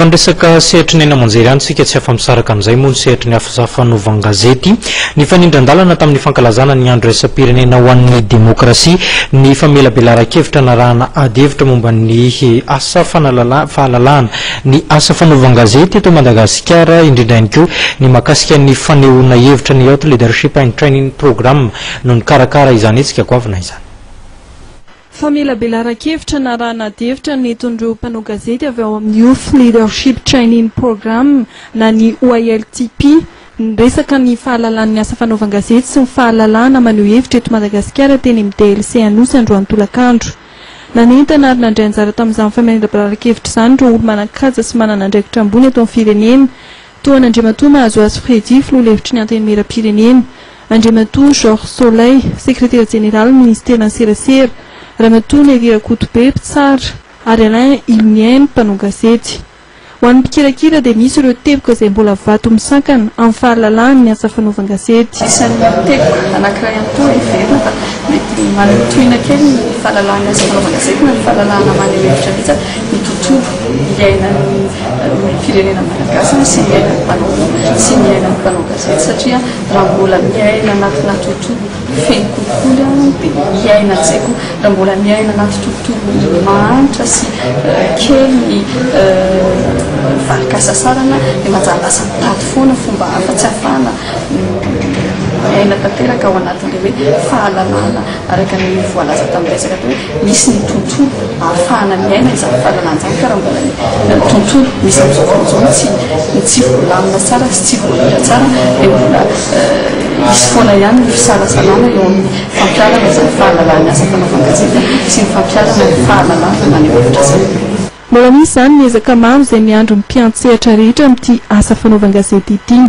Fanresaka sehatra ny namonjery antsika tsy afa-misaraka amin'izay moa ny sehatra ny fanaovan-gazety ny fanindran-dalana tamin'ny fankalazana ny andro raisam-pirenena ho an'ny demokrasia ny famelabelaran-kevitra narahana adevitra momba ny asa fahalalahana ny asa fanaovan-gazety eto Madagasikara indrindra ihany koa ny mahakasika ny fanehoana hevitra ny Youth Leadership and Training Program no ny karakara izany etsika goavana izany. Famelabelaran-kevitra narahana adevitra ny eton'ireo mpanao gazety avy ao amin'ny Youth Leadership Training Program na ny OILTP resaka ny fahalalan'ny asa fanaovan-gazety sy ny fahalalana maneho hevitra eto Madagasikara teny amin'ny DLC Anosy Androany Tolakandro. Nanentana ary nandray anjara tamin'izany famelabelaran-kevitra izany ireo olo manan-kaja sy manana andraikitra ambony eto amin'ny firenena toa n'Andriamatoa Mahazoazy Fredy filoha-hevitry ny antenimieram-pirenena, Andriamatoa Georges Soleil sekretera jenéral ministèrna serasera, Ramatoa Nerira Kotobe mpitsara ary Alain Ilmienne mpanao gazety. Ho an'ny mpikirakira dia misy ireo teboka izay mbola vato misakana amin'ny fahalalahany ny asa fanaovan-gazety. Isan'ny teboka anankiray ihany koa iverina fa mety manotoina kely ny fahalalahany asa fanaovan-gazety na ny fahalalahana maneho hevitra mihitsy ny tontolo iainan'ny firenena malagasy sy ny iainan'ny mpanao gazety satria raha mbola miaina anatina tontolo feno kokoly dia miaina an'izay koa raha mbola miaina anaty tontolo mahantra sy kely valokasasarana dia manjary lasa mitady foana fomba hafa tsy hafahana miaina tanteraka ao anatin'ilay hoe fahalalana araka ny voalaza tamin'ny resaka hoe misy ny tontolo ahafahana miaina izany fahalalana izany ka raha mbola ny tontolo misy amin'izao fotoana tsy voalamina tsara sy tsy voalira tsara dia mbola misy foana ihany ny fisalasalana eo amin'ny fampiarana izany fahalalana asa fanaovan-gazety sy ny fampiarana ny fahalalana maneho hevitra izany. Mbola misy izany ny ezaka maro izay miandro ny mpiantsehatra rehetra amin'ity asa fanaovan-gazety ity.